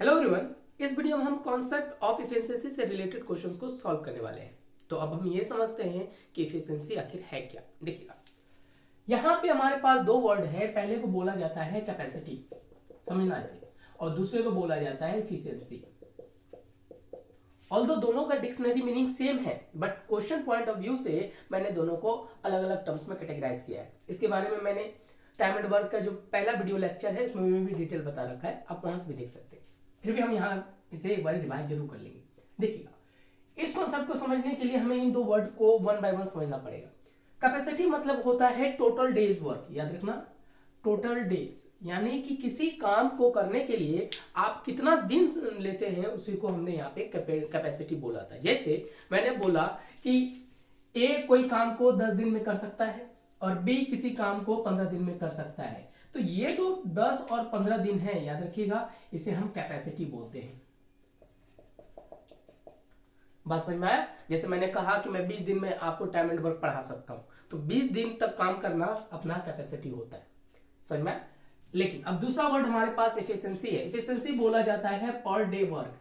Hello everyone. इस video में हम कॉन्सेप्ट ऑफ इफिशिएंसी से रिलेटेड क्वेश्चंस को सॉल्व करने वाले हैं। तो अब हम ये समझते हैं कि इफिशिएंसी आखिर है क्या। देखिएगा, यहाँ पे हमारे पास दो वर्ड है। पहले को बोला जाता है कैपेसिटी, समझना इसे, और दूसरे को बोला जाता है इफिशिएंसी। ऑल्दो दोनों का डिक्शनरी मीनिंग सेम है, but question point of view से मैंने दोनों को अलग अलग टर्म्स में कैटेगराइज किया है। इसके बारे में मैंने टाइम एंड वर्क का जो पहला वीडियो लेक्चर है उसमें भी डिटेल बता रखा है, आप वहां से भी देख सकते हैं। फिर भी हम यहाँ इसे एक बार रिवाइज जरूर कर लेंगे। देखिएगा, इस कॉन्सेप्ट को समझने के लिए हमें इन दो वर्ड को वन बाय वन समझना पड़ेगा। कैपेसिटी मतलब होता है टोटल डेज वर्क, याद रखना, टोटल डेज, यानी कि किसी काम को करने के लिए आप कितना दिन लेते हैं उसी को हमने यहाँ पे कैपेसिटी बोला था। जैसे मैंने बोला कि ए कोई काम को 10 दिन में कर सकता है और बी किसी काम को 15 दिन में कर सकता है, तो ये तो 10 और 15 दिन है, याद रखिएगा, इसे हम कैपेसिटी बोलते हैं। बात समझ में आया? जैसे मैंने कहा कि मैं 20 दिन में आपको टाइम एंड वर्क पढ़ा सकता हूं, तो 20 दिन तक काम करना अपना कैपेसिटी होता है, समझ में? लेकिन अब दूसरा वर्ड हमारे पास एफिशिएंसी है। एफिशिएंसी बोला जाता है पर डे वर्क।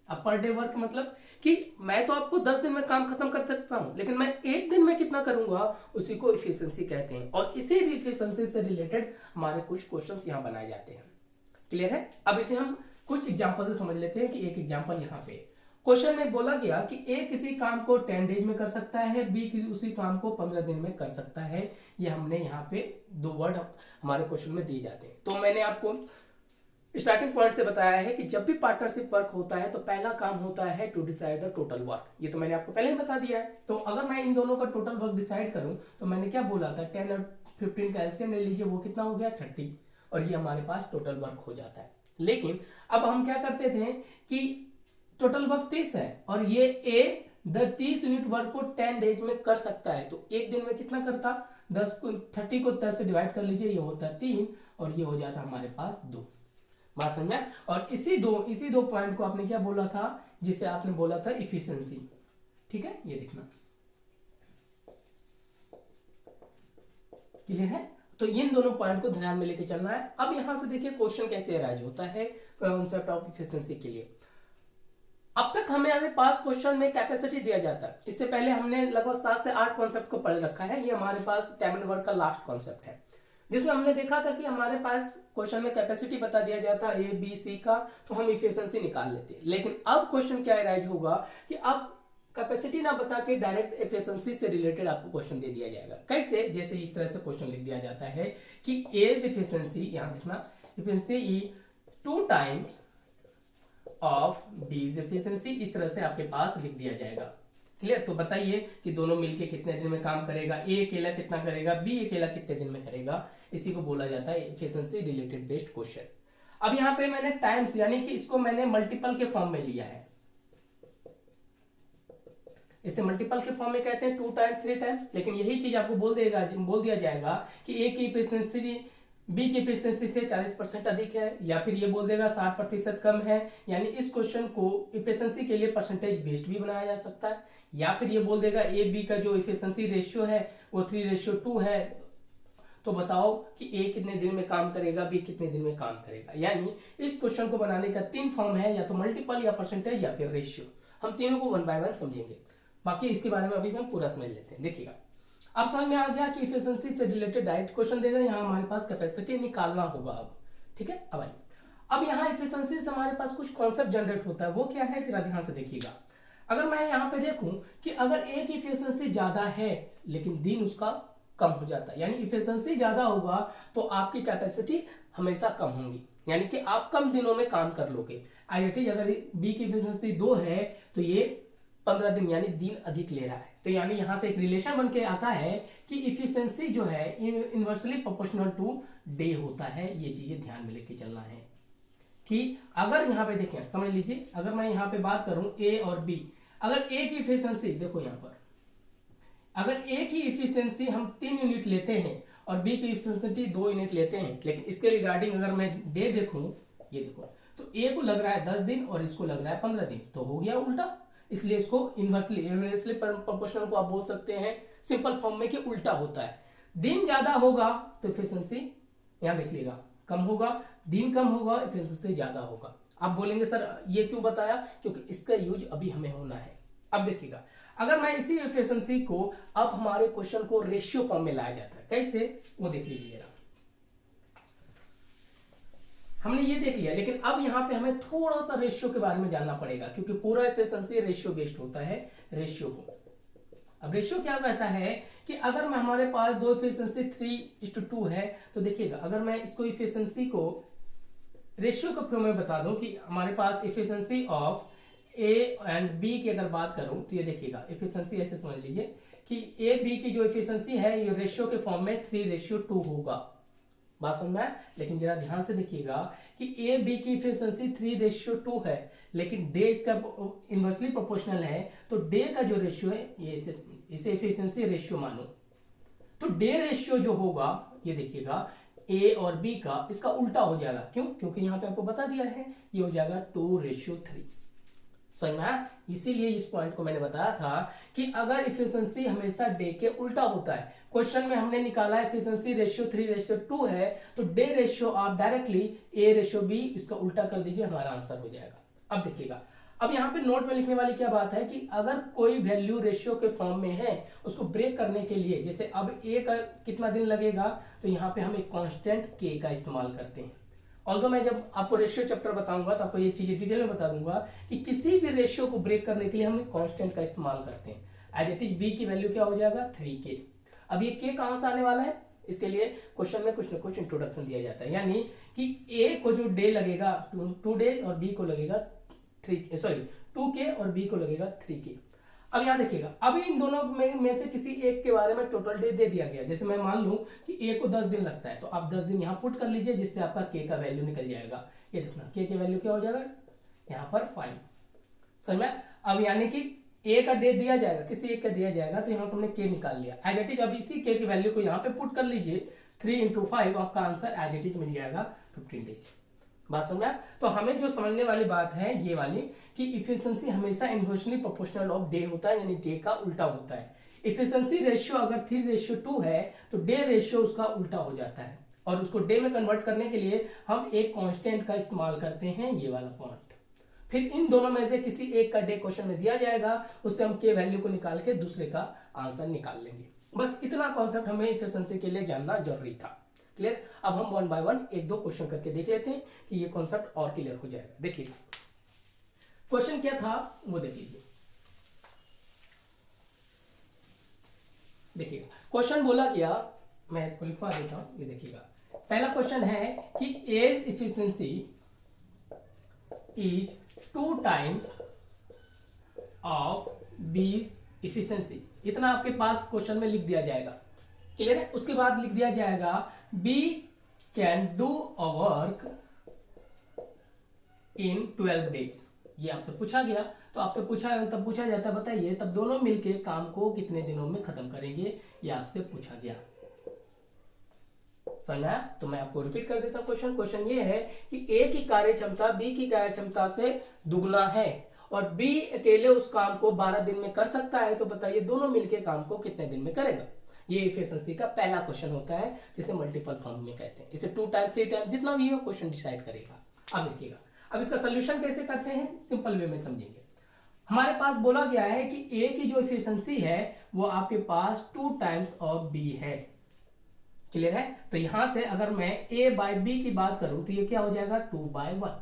अब पर डे वर्क मतलब कि मैं तो आपको 10 दिन में काम खत्म कर सकता हूं, लेकिन मैं एक दिन में कितना करूंगा उसी को एफिशिएंसी कहते हैं। और इसी एफिशिएंसी से रिलेटेड हमारे कुछ क्वेश्चंस यहां बनाए जाते हैं। क्लियर है? अब इसे हम कुछ एग्जांपल से समझ लेते हैं कि एक एग्जांपल यहां पे क्वेश्चन में बोला गया कि ए किसी काम को 10 डेज में कर सकता है, बी उसी काम को 15 दिन में कर सकता है। ये हमने यहाँ पे दो वर्ड हमारे क्वेश्चन में दिए जाते हैं। तो मैंने आपको स्टार्टिंग पॉइंट से बताया है कि जब भी पार्टनरशिप वर्क होता है तो पहला काम होता है to decide the total work. ये तो मैंने आपको पहले ही बता दिया है। तो अगर मैं इन दोनों का टोटल वर्क डिसाइड करूं तो मैंने क्या बोला था, 10 और 15 का एलसीएम ले लीजिए, वो कितना हो गया 30, और ये हमारे पास टोटल वर्क हो जाता है। लेकिन अब हम क्या करते थे कि टोटल वर्क 30 है और ये ए 30 यूनिट वर्क को 10 डेज में कर सकता है, तो एक दिन में कितना करता, 30 को 10 से डिवाइड कर लीजिए, ये होता है 3 और ये हो जाता हमारे पास 2। बात समझा? और इसी दो पॉइंट को आपने क्या बोला था, जिसे आपने बोला था इफिशिएंसी। ठीक है, ये देखना क्लियर है? तो इन दोनों पॉइंट को ध्यान में लेके चलना है। अब यहां से देखिए क्वेश्चन कैसे अराइज होता है कॉन्सेप्ट ऑफ इफिशिएंसी के लिए। अब तक हमारे पास क्वेश्चन में कैपेसिटी दिया जाता है। इससे पहले हमने लगभग 7 से 8 कॉन्सेप्ट को पढ़ रखा है। ये हमारे पास टाइम एंड वर्क का लास्ट कॉन्सेप्ट है, जिसमें हमने देखा था कि हमारे पास क्वेश्चन में कैपेसिटी बता दिया जाता है ए बी सी का, तो हम इफिशिएंसी निकाल लेते हैं। लेकिन अब क्वेश्चन क्या अराइज होगा कि अब कैपेसिटी ना बता के डायरेक्ट एफिशिएंसी से रिलेटेड आपको क्वेश्चन दे दिया जाएगा। कैसे? जैसे इस तरह से क्वेश्चन लिख दिया जाता है कि एज एफिशिएंसी, यहां देखना, एफिशिएंसी इज 2 टाइम्स ऑफ बीज एफिशिएंसी, इस तरह से आपके पास लिख दिया जाएगा। क्लियर? तो बताइए कि दोनों मिलके कितने दिन में काम करेगा, ए अकेला कितना करेगा, बी अकेला कितने दिन में करेगा। इसी को बोला जाता है एफिशिएंसी रिलेटेड बेस्ड क्वेश्चन। अब यहाँ पे मैंने टाइम्स, यानी कि इसको मैंने मल्टीपल के फॉर्म में लिया है। इसे मल्टीपल के फॉर्म में कहते हैं 2 टाइम्स 3 टाइम्स, लेकिन यही चीज आपको बोल दिया जाएगा कि ए की एफिशिएंसी बी की एफिशिएंसी से 40% अधिक है, या फिर ये बोल देगा 60% कम है। यानी इस क्वेश्चन को एफिशिएंसी के लिए परसेंटेज बेस्ड भी बनाया जा सकता है, या फिर ये बोल देगा ए बी का जो एफिशिएंसी रेशियो है वो 3:2 है, तो बताओ कि ए कितने दिन में काम करेगा, बी कितने दिन में काम करेगा। यानी इस क्वेश्चन को बनाने का 3 फॉर्म है, या तो मल्टीपल, या परसेंटेज, या फिर रेशियो। हम तीनों को वन बाय वन समझेंगे, बाकी इसके बारे में अभी हम पूरा समझ लेते हैं। देखिएगा, अब समझ में आ गया कि इफिशिएंसी से रिलेटेड डायरेक्ट क्वेश्चन देगा, यहाँ हमारे पास कैपेसिटी निकालना होगा अब। ठीक है, अब आइए, अब यहाँ इफिशिएंसी से हमारे पास कुछ कॉन्सेप्ट जनरेट होता है, वो क्या है जरा ध्यान से देखिएगा। अगर मैं यहाँ पे देखूं कि अगर ए की इफिशिएंसी ज्यादा है लेकिन दिन उसका कम हो जाता है, यानी इफिशिएंसी ज्यादा होगा तो आपकी कैपेसिटी हमेशा कम होगी, यानी कि आप कम दिनों में काम कर लोगे। अगर बी की इफिशिएंसी 2 है तो ये 15 दिन यानी दिन अधिक ले रहा है। तो यानी यहां से एक रिलेशन बन के आता है कि इफिशिएंसी जो है इनवर्सली प्रोपोर्शनल टू डे होता है। ये चीजें ध्यान में लेके चलना है कि अगर यहाँ पे देखें, समझ लीजिए, अगर मैं यहाँ पे बात करूं ए और बी, अगर ए की इफिशिएंसी देखो यहाँ पर, अगर ए की इफिशिएंसी हम 3 यूनिट लेते हैं और बी की इफिशिएंसी 2 यूनिट लेते हैं, लेकिन इसके रिगार्डिंग अगर मैं डे देखूं, ये देखो, तो ए को लग रहा है 10 दिन और इसको लग रहा है 15 दिन, तो हो गया उल्टा। इसलिए इसको इनवर्सली प्रोपोर्शनल को आप बोल सकते हैं सिंपल फॉर्म में कि उल्टा होता है। दिन ज्यादा होगा तो एफिशिएंसी, यहां देख लीजिएगा, कम होगा, दिन कम होगा, एफिशिएंसी ज्यादा होगा। आप बोलेंगे सर ये क्यों बताया, क्योंकि इसका यूज अभी हमें होना है। अब देखिएगा, अगर मैं इसी एफिशिएंसी को अब हमारे क्वेश्चन को रेशियो फॉर्म में लाया जाता है, कैसे वो देख लीजिए। हमने ये देख लिया, लेकिन अब यहाँ पे हमें थोड़ा सा रेशियो के बारे में जानना पड़ेगा, क्योंकि पूरा एफिशिएंसी रेशियो बेस्ड होता है रेशियो को। अब रेशियो क्या कहता है कि अगर मैं हमारे पास दो एफिशिएंसी 3:2 है, तो देखिएगा अगर मैं इसको एफिशिएंसी को रेशियो के फॉर्म में बता दूं कि हमारे पास efficiency of A and B की अगर बात करूं, तो ये देखिएगा एफिशिएंसी ऐसे समझ लीजिए कि ए बी की जो एफिशिएंसी है ये रेशियो के फॉर्म में 3:2 होगा। बात समझ में आया? लेकिन जरा ध्यान से देखिएगा कि ए बी की एफिशिएंसी 3:2 है, लेकिन डे इसका इनवर्सली प्रोपोर्शनल है, तो डे का जो रेशियो है ये इसे एफिशिएंसी रेशियो मानो। तो डे रेशियो जो होगा ये देखिएगा ए और बी का इसका उल्टा हो जाएगा। क्यों? क्योंकि यहां पे आपको बता दिया है ये हो जाएगा 2:3। समझ में आया? इसीलिए इस पॉइंट को मैंने बताया था कि अगर एफिशिएंसी हमेशा डे के उल्टा होता है, क्वेश्चन में हमने निकाला एफिशिएंसी रेशियो 3:2 है, तो डे रेशियो आप डायरेक्टली A/B इसका उल्टा कर दीजिए, हमारा आंसर हो जाएगा। अब देखिएगा, अब यहाँ पे नोट में लिखने वाली क्या बात है कि अगर कोई वैल्यू रेशियो के फॉर्म में है, उसको ब्रेक करने के लिए, जैसे अब ए का कितना दिन लगेगा, तो यहाँ पे हम एक कांस्टेंट के का इस्तेमाल करते हैं। ऑल्दो मैं जब आपको रेशियो चैप्टर बताऊंगा तो आपको ये चीजें डिटेल में बता दूंगा कि किसी भी रेशियो को ब्रेक करने के लिए हम कांस्टेंट का इस्तेमाल करते हैं। एज इट इज बी की वैल्यू क्या हो जाएगा 3k। अब ये के कहां से आने वाला है, इसके लिए क्वेश्चन में कुछ ना कुछ इंट्रोडक्शन दिया जाता है, यानी कि ए को जो डे लगेगा 2 डेज और बी को लगेगा 2k और बी को लगेगा 3k। अब यहां देखिएगा, अभी इन दोनों में से किसी एक के बारे में टोटल डे दे दिया गया। जैसे मैं मान लूं कि ए को 10 दिन लगता है, तो आप 10 दिन यहां पुट कर लीजिए, जिससे आपका के का वैल्यू निकल जाएगा। ये देखना के की वैल्यू क्या हो जाएगा यहाँ पर 5। समझ में? अब यानी कि ए का डे दिया जाएगा, किसी एक का दिया जाएगा, तो यहां से हमने के निकाल लिया। एज इट इज अब इसी के की वैल्यू को यहाँ पे पुट कर लीजिए, 3 × 5, आपका आंसर एज इट इज मिल जाएगा 15 डेज। बात समझ में? तो हमें जो समझने वाली बात है ये वाली कि इफिशिएंसी हमेशा इनवर्सली प्रोपोर्शनल ऑफ डे होता है, यानी डे का उल्टा होता है। इफिशिएंसी रेशियो अगर 3:2 है, तो डे रेशियो उसका उल्टा हो जाता है, और उसको डे में कन्वर्ट करने के लिए हम एक कांस्टेंट का इस्तेमाल करते हैं, ये वाला पॉइंट। फिर इन दोनों में से किसी एक का डे क्वेश्चन में दिया जाएगा, उससे हम के वैल्यू को निकाल के दूसरे का आंसर निकाल लेंगे। बस इतना कॉन्सेप्ट हमें इफिशिएंसी के लिए जानना जरूरी था। क्लियर? अब हम 1 बाय 1 1-2 क्वेश्चन करके देख लेते हैं कि ये कॉन्सेप्ट और क्लियर हो जाएगा। देखिए क्वेश्चन क्या था वो देख लीजिए। देखिएगा क्वेश्चन बोला गया, मैं इसको लिखवा देता हूं, ये देखिएगा। पहला क्वेश्चन है कि A's efficiency is 2 times of B's efficiency. इतना आपके पास क्वेश्चन में लिख दिया जाएगा। क्लियर है? उसके बाद लिख दिया जाएगा B can do a work in 12 days. ये आपसे पूछा गया, तो आपसे पूछा तब पूछा जाता है बताइए तब दोनों मिलके काम को कितने दिनों में खत्म करेंगे, ये आपसे पूछा गया। समझा? तो मैं आपको रिपीट कर देता हूं क्वेश्चन। क्वेश्चन ये है कि ए की कार्य क्षमता बी की कार्य क्षमता से दुगना है और बी अकेले उस काम को 12 दिन में कर सकता है, तो बताइए दोनों मिलके काम को कितने दिन में करेगा। ये एफिशिएंसी का पहला क्वेश्चन होता है, जिसे मल्टीपल फॉर्म में कहते हैं। इसे 2 टाइम्स 3 टाइम्स जितना भी हो क्वेश्चन डिसाइड करेगा। अब देखिएगा, अब इसका सोल्यूशन कैसे करते हैं, सिंपल वे में समझेंगे। हमारे पास बोला गया है कि ए की जो एफिशिएंसी है वो आपके पास 2 टाइम्स ऑफ बी है। क्लियर है? तो यहां से अगर मैं ए बाय बी की बात करूं तो ये क्या हो जाएगा 2 बाय 1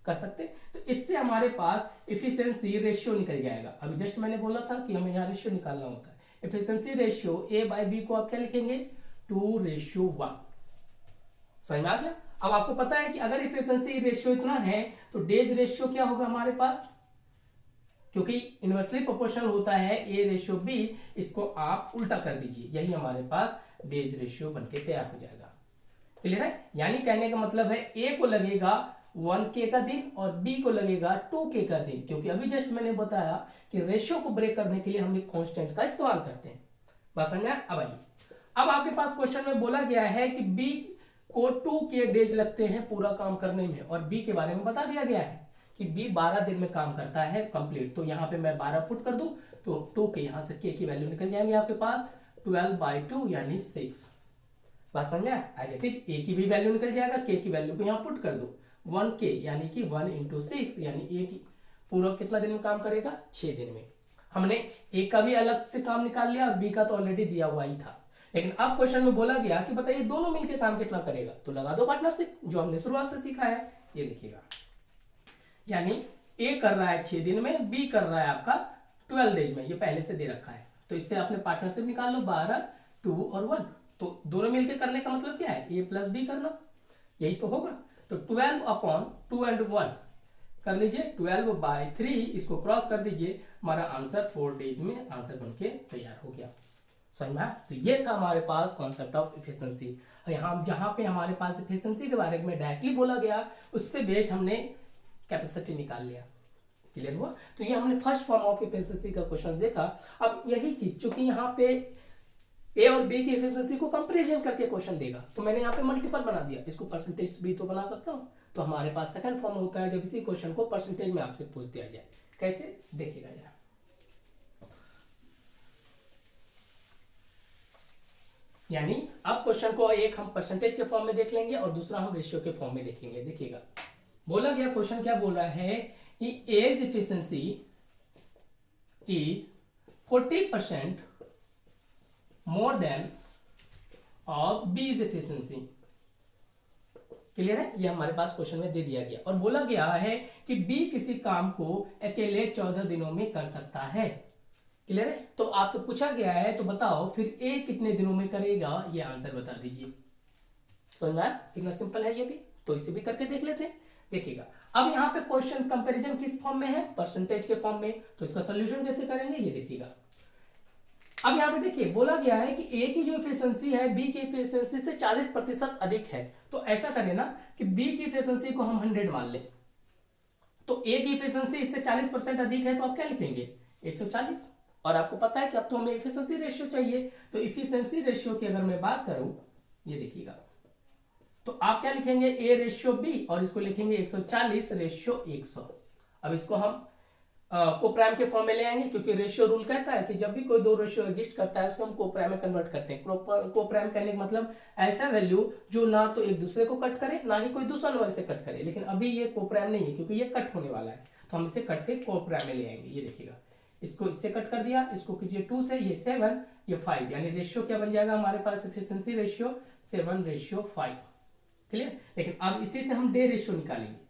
कर सकते। तो इससे हमारे पास एफिशिएंसी रेशियो निकल जाएगा। अभी जस्ट मैंने बोला था कि हमें यहाँ रेशियो निकालना होता है। Efficiency ratio A bye B को आप क्या लिखेंगे 2:1। समझ में आ गया? अब आपको पता है कि अगर एफिशिएंसी रेशियो इतना है तो डेज रेशियो क्या होगा हमारे पास, क्योंकि इनवर्सली प्रोपोर्शनल होता है A/B, इसको आप उल्टा कर दीजिए, यही हमारे पास डेज रेशियो बनके तैयार हो जाएगा। क्लियर है? यानी कहने का मतलब है ए को लगेगा 1k का दिन और बी को लगेगा 2k का दिन, क्योंकि अभी जस्ट मैंने बताया कि रेशियो को ब्रेक करने के लिए हम एक कांस्टेंट का इस्तेमाल करते हैं। बात समझ में? अब आइए, अब आपके पास क्वेश्चन में बोला गया है कि बी को 2k डेज लगते हैं पूरा काम करने में, और बी के बारे में बता दिया गया है कि बी 12 दिन में काम करता है कंप्लीट। तो यहाँ पे मैं 12 पुट कर दूं तो 2 के यहाँ से k की वैल्यू निकल जाएंगे आपके पास 12/2 यानी 6। बात समझ में आया? ठीक, ए की भी वैल्यू निकल जाएगा, के की वैल्यू को यहाँ पुट कर दो, 1k यानी कि 1 × 6 यानी ए की पूरा कितना दिन में काम करेगा, 6 दिन में। हमने ए का भी अलग से काम निकाल लिया और बी का तो ऑलरेडी दिया हुआ ही था, लेकिन अब क्वेश्चन में बोला गया कि बताइए दोनों मिलकर काम कितना करेगा, तो लगा दो पार्टनरशिप जो हमने शुरुआत से सीखा है। ये देखिएगा, यानी ए कर रहा है 6 दिन में, बी कर रहा है आपका 12 डेज में, ये पहले से दे रखा है, तो इससे आपने पार्टनरशिप निकाल लो 12, 2 और 1। तो दोनों मिलकर करने का मतलब क्या है, ए प्लस बी करना, यही तो होगा। तो 12/2 and 1 कर लीजिए, 12/3 इसको क्रॉस कर दीजिए, हमारा आंसर 4 डेज में आंसर बनके तैयार हो गया। समझ में आया? तो ये था हमारे पास कॉन्सेप्ट ऑफ इफिशिएंसी। यहाँ जहां पे हमारे पास इफिशिएंसी के बारे में डायरेक्टली बोला गया, उससे बेस्ड हमने कैपेसिटी निकाल लिया। क्लियर हुआ? तो ये हमने फर्स्ट फॉर्म ऑफ इफिशिएंसी का क्वेश्चन देखा। अब यही चीज चूंकि यहाँ पे ए और बी की इफिशिएंसी को कंपैरिजन करके क्वेश्चन देगा, तो मैंने यहाँ पे मल्टीपल बना दिया, इसको परसेंटेज भी तो बना सकता हूँ। तो हमारे पास सेकंड फॉर्म होता है जब इसी क्वेश्चन को परसेंटेज में आपसे पूछ दिया जाए। कैसे, देखिएगा जरा। यानी अब क्वेश्चन को एक हम परसेंटेज के फॉर्म में देख लेंगे और दूसरा हम रेशियो के फॉर्म में देखेंगे। देखिएगा, बोला गया क्वेश्चन क्या बोल रहा है कि A's efficiency is 40% more than of B's efficiency. Clear है? ये हमारे पास क्वेश्चन में दे दिया गया और बोला गया है कि बी किसी काम को अकेले 14 दिनों में कर सकता है। क्लियर है? तो आपसे पूछा गया है, तो बताओ फिर ए कितने दिनों में करेगा, ये आंसर बता दीजिए। समझ में आया? कितना सिंपल है ये भी, तो इसे भी करके देख लेते हैं। देखिएगा, अब यहाँ पे क्वेश्चन कंपैरिजन किस फॉर्म में है, परसेंटेज के फॉर्म में, तो इसका सोल्यूशन कैसे करेंगे ये देखिएगा। अब यहाँ पे देखिए बोला गया है कि ए की जो इफिशिएंसी है बी की इफिशिएंसी से 40% अधिक है, तो ऐसा करें ना कि बी की इफिशिएंसी को हम 100 मान लें, तो ए की इफिशिएंसी इससे 40% अधिक है, तो आप क्या लिखेंगे 140। और आपको पता है कि अब तो हमें इफिशिएंसी रेशियो चाहिए, तो इफिशिएंसी रेशियो की अगर मैं बात करूं, ये देखिएगा, तो आप क्या लिखेंगे ए रेशियो बी और इसको लिखेंगे 140 रेशियो 100। अब इसको हम कोप्राइम के फॉर्म में ले आएंगे, क्योंकि रेशियो रूल कहता है कि जब भी कोई दो रेशियो एग्जिस्ट करता है उसको हम कोप्राइम में कन्वर्ट करते हैं। कोप्राइम कहने का मतलब ऐसा वैल्यू जो ना तो एक दूसरे को कट करे ना ही कोई दूसरा नंबर से कट करे, लेकिन अभी ये कोप्राइम नहीं है क्योंकि ये कट होने वाला है, तो हम इसे कट के कोप्राइम में ले आएंगे। ये देखिएगा, इसको इससे कट कर दिया, इसको कीजिए 2 से, ये 7, ये 5, यानी रेशियो क्या बन जाएगा हमारे पास इफिशिएंसी रेशियो 7:5। क्लियर? लेकिन अब इसी से हम डे रेशियो निकालेंगे।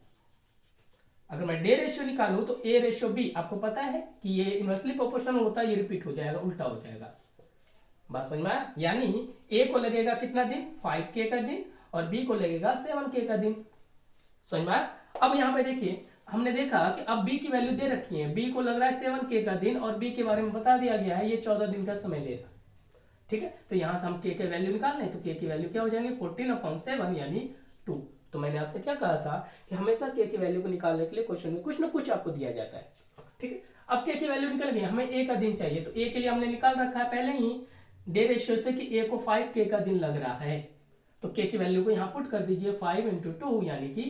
अगर मैं डे रेशियो निकालूं तो ए रेशियो बी, आपको पता है कि ये इनवर्सली प्रोपोर्शनल होता है, ये रिपीट हो जाएगा, उल्टा हो जाएगा। बात समझ में आया? यानी ए को लगेगा कितना दिन, 5k का दिन, और बी को लगेगा 7k का दिन। समझ में आया? अब यहाँ पे देखिए, हमने देखा कि अब बी की वैल्यू दे रखी है, बी को लग रहा है 7k का दिन और बी के बारे में बता दिया गया है ये 14 दिन का समय लेगा। ठीक है, तो यहां से हम k के वैल्यू निकाल लें, तो k की वैल्यू क्या हो जाएंगे 14/7 यानी 2। तो मैंने आपसे क्या कहा था कि हमेशा k की वैल्यू को निकालने के लिए क्वेश्चन में कुछ ना कुछ आपको दिया जाता है। ठीक है, अब k की वैल्यू निकल गई, हमें a का दिन चाहिए, तो a के लिए हमने निकाल रखा है पहले ही डे रेशियो से कि a को 5k का दिन लग रहा है, तो k की वैल्यू को यहाँ पुट कर दीजिए 5 × 2 यानी कि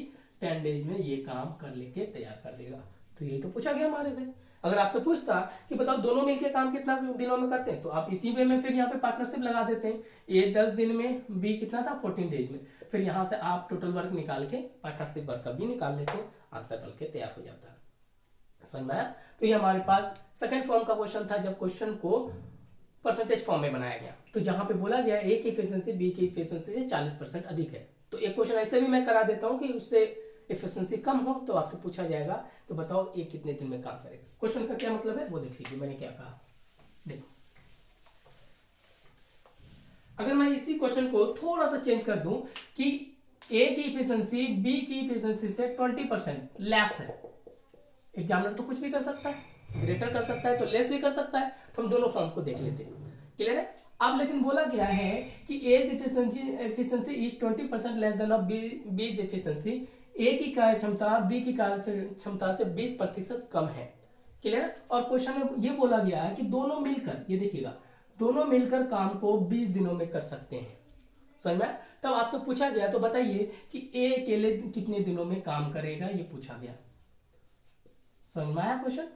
10 डेज में ये काम कर लेके तैयार कर देगा। तो ये तो पूछा गया हमारे से। अगर आपसे पूछता कि बताओ दोनों मिलके काम कितना दिनों में करते हैं, तो आप इसी वे में फिर यहाँ पे पार्टनरशिप लगा देते हैं, ए 10 दिन में, बी कितना था 14 डेज में, फिर यहाँ से आप टोटल वर्क निकाल के पार्टनरशिप वर्क का भी निकाल लेते हैं, आंसर बन के तैयार हो जाता है। समझ में आया? तो ये हमारे पास सेकंड फॉर्म का क्वेश्चन था, जब क्वेश्चन को परसेंटेज फॉर्म में बनाया गया, तो जहां पे बोला गया ए की इफिशिएंसी बी की इफिशिएंसी से 40% अधिक है। तो एक क्वेश्चन ऐसे भी मैं करा देता हूँ कि उससे इफिशिएंसी कम हो, तो आपसे पूछा जाएगा तो बताओ ए कितने दिन में काम करेगा। क्वेश्चन का क्या मतलब है वो देख लीजिए, मैंने क्या कहा। देखो, अगर मैं इसी क्वेश्चन को थोड़ा सा चेंज कर दूं कि ए की इफिशिएंसी बी की इफिशिएंसी से 20% लेस है, एग्जामिनर तो कुछ भी कर सकता है, ग्रेटर कर सकता है तो लेस भी कर सकता है, तो हम दोनों फॉर्म को देख लेते हैं। क्लियर है? अब लेकिन बोला गया है कि A's efficiency is 20% less than of B's efficiency, A की कार्य क्षमता बी की कार्य क्षमता से 20% कम है। क्लियर है? और क्वेश्चन में ये बोला गया है कि दोनों मिलकर, ये देखिएगा, दोनों मिलकर काम को 20 दिनों में कर सकते हैं। समझ में? तब आपसे पूछा गया तो बताइए कि ए अकेले कितने दिनों में काम करेगा, ये पूछा गया। समझ में आया क्वेश्चन?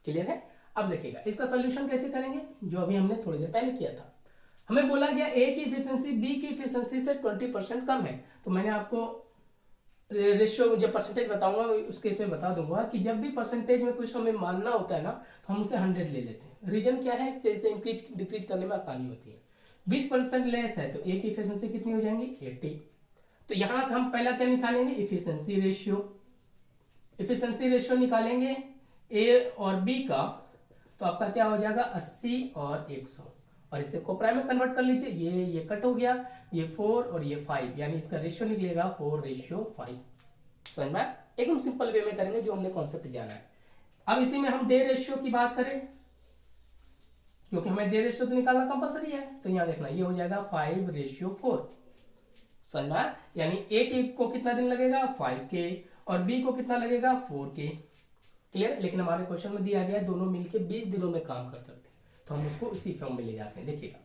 क्लियर है? अब देखिएगा इसका सोल्यूशन कैसे करेंगे, जो अभी हमने थोड़ी देर पहले किया था। हमें बोला गया ए की इफिशियंसी बी की इफिशियंसी से 20% कम है, तो मैंने आपको रेशियो जब परसेंटेज बताऊंगा उसके इसमें बता दूंगा कि जब भी परसेंटेज में कुछ हमें मानना होता है ना तो हम उसे 100 ले लेते हैं। रीजन क्या है, जैसे इंक्रीज डिक्रीज करने में आसानी होती है। 20% लेस है तो ए की इफिशियंसी कितनी हो जाएंगी 80। तो यहां से हम पहला क्या निकालेंगे इफिशियंसी रेशियो। इफिशियंसी रेशियो निकालेंगे ए और बी का, तो आपका क्या हो जाएगा 80 और 100, और इसे कोप्राइम में कन्वर्ट कर लीजिए। ये कट हो गया, ये 4 और ये 5, यानी इसका रेशियो निकलेगा 4:5। समझ में? एकदम सिंपल वे में करेंगे जो हमने कॉन्सेप्ट जाना है। अब इसी में हम डे रेशियो की बात करें, क्योंकि हमें डे रेशियो तो निकालना कंपलसरी है, तो यहां देखना ये हो जाएगा 5:4। समझ में? यानी ए को कितना दिन लगेगा 5 के, और बी को कितना लगेगा 4 के। क्लियर? लेकिन हमारे क्वेश्चन में दिया गया है दोनों मिलके 20 दिनों में काम कर सकते हैं, तो हम उसको इसी फॉर्म में ले जाते हैं। देखिएगा,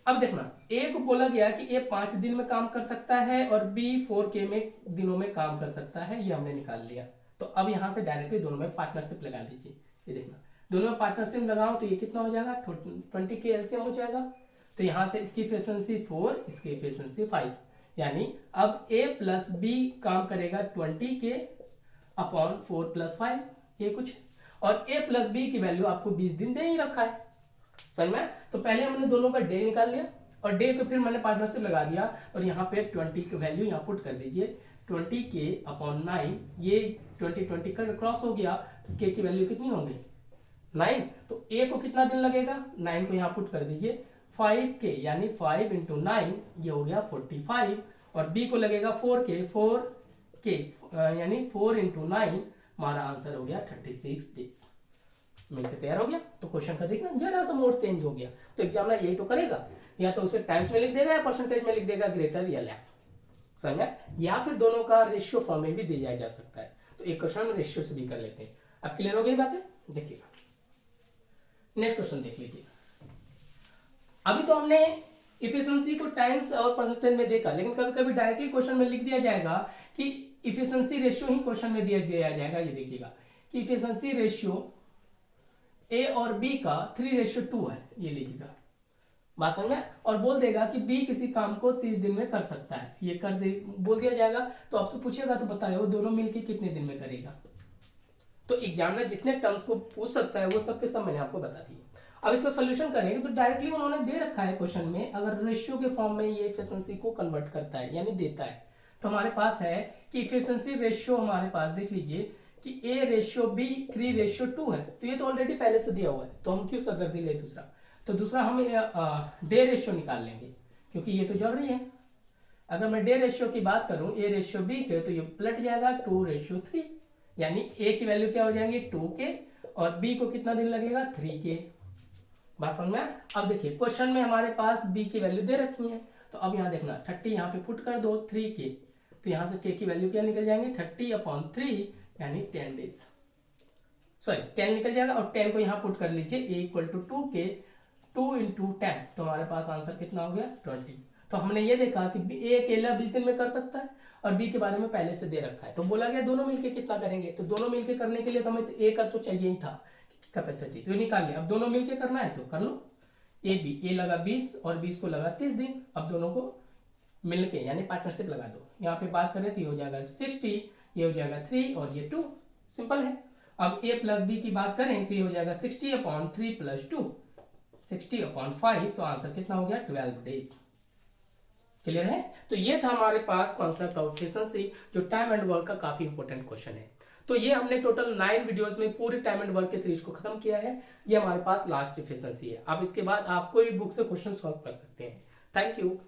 अब देखना ए को बोला गया कि ए 5 दिन में काम कर सकता है और बी 4K में दिनों में काम कर सकता है, ये हमने निकाल लिया। तो अब यहां से डायरेक्टली दोनों में पार्टनरशिप लगा दीजिए। ये देखना दोनों में पार्टनरशिप लगाओ तो ये कितना हो जाएगा 20 के एलसीएम हो जाएगा। तो यहां से इसकी एफिशिएंसी 4, इसकी एफिशिएंसी 5, यानी अब ए प्लस बी काम करेगा 20 के अपॉन 4 + 5 ये कुछ, और ए प्लस बी की वैल्यू आपको 20 दिन दे ही रखा है। समझ में? तो पहले हमने दोनों का डे निकाल लिया और डे को फिर मैंने पार्टनरशिप लगा दिया, और यहाँ पे 20 की वैल्यू यहाँ पुट कर दीजिए 20 के अपॉन 9। ये 20 का क्रॉस हो गया तो के की वैल्यू कितनी होगी 9। तो ए को कितना दिन लगेगा 9 को यहाँ पुट कर दीजिए 5 के, यानी 5 × 9 ये हो गया 45, और बी को लगेगा 4 के यानी 4 × 9 हमारा आंसर हो गया 36 डेज। मिलकर तैयार हो गया। तो क्वेश्चन का देखना जरा सा मोड चेंज हो गया, तो एग्जामिनर यही तो करेगा, या तो उसे टाइम्स में लिख देगा या परसेंटेज में लिख देगा ग्रेटर या लेस। समझ, या फिर दोनों का रेशियो फॉर्म में भी दिया जा सकता है। तो एक क्वेश्चन में रेशियो से भी कर लेते हैं। अब क्लियर हो गई बातें? देखिएगा नेक्स्ट क्वेश्चन देख लीजिए। अभी तो हमने इफिशिएंसी को टाइम्स और परसेंटेज में देखा, लेकिन कभी कभी डायरेक्टली क्वेश्चन में लिख दिया जाएगा कि इफिशिएंसी रेशियो ही क्वेश्चन में दिया जाएगा। ये देखिएगा कि इफिशिएंसी रेशियो ए और बी का 3:2 है, ये लीजिएगा बात समझ में, और बोल देगा कि बी किसी काम को 30 दिन में कर सकता है, ये कर दे बोल दिया जाएगा। तो आपसे पूछेगा तो बताइए वो दोनों मिलके कितने दिन में करेगा। तो एग्जामिनर जितने टर्म्स को पूछ सकता है वो सब के सब मैंने आपको बता दिए। अब इसका सोल्यूशन करेंगे तो डायरेक्टली उन्होंने दे रखा है क्वेश्चन में, अगर रेशियो के फॉर्म में ये इफिशिएंसी को कन्वर्ट करता है यानी देता है, तो हमारे पास है कि इफिशिएंसी रेशियो हमारे पास देख लीजिए कि A/B 3:2 है, तो ये तो ऑलरेडी पहले से दिया हुआ है, तो हम क्यों सरदर्दी ले दूसरा। तो दूसरा हम डे रेशियो निकाल लेंगे क्योंकि ये तो जरूरी है। अगर मैं डे रेशियो की बात करूं A/B के, तो ये पलट जाएगा 2:3, यानी A की वैल्यू क्या हो जाएंगी 2 के, और B को कितना दिन लगेगा 3 के। बात समझ में? अब देखिए क्वेश्चन में हमारे पास B की वैल्यू दे रखी है, तो अब यहाँ देखना 30 यहाँ पे पुट कर दो 3 के, तो यहाँ से K की वैल्यू क्या निकल जाएंगे 30/3 यानी 10 डेज, सॉरी 10 निकल जाएगा, और 10 को यहाँ पुट कर लीजिए A = 2 के 2 × 10, तो हमारे पास आंसर कितना हो गया 20। तो हमने ये देखा कि A अकेला 20 दिन में कर सकता है और B के बारे में पहले से दे रखा है, तो बोला गया दोनों मिलके कितना करेंगे। तो दोनों मिलके करने के लिए तो हमें A का तो चाहिए ही था कैपेसिटी, तो ये निकाल लिया। अब दोनों मिलके करना है तो कर लो। A लगा 20 और 20 को लगा 30 दिन, अब दोनों को मिलके यानी पार्टनरशिप लगा दो। यहाँ पे बात करें तो ये हो जाएगा 60, ये हो जाएगा 3 और ये 2, सिंपल है। अब A + B की बात करें तो ये हो जाएगा 60/3 + 2 60/5, तो आंसर कितना हो गया 12 डेज। क्लियर है? तो ये था हमारे पास कॉन्सेप्ट ऑफ एफिशिएंसी, जो टाइम एंड वर्क का काफी इंपॉर्टेंट क्वेश्चन है। तो ये हमने टोटल 9 वीडियोस में पूरी टाइम एंड वर्क के सीरीज को खत्म किया है। ये हमारे पास लास्ट एफिशिएंसी है। अब इसके बाद आप कोई बुक से क्वेश्चन सॉल्व कर सकते हैं। Thank you.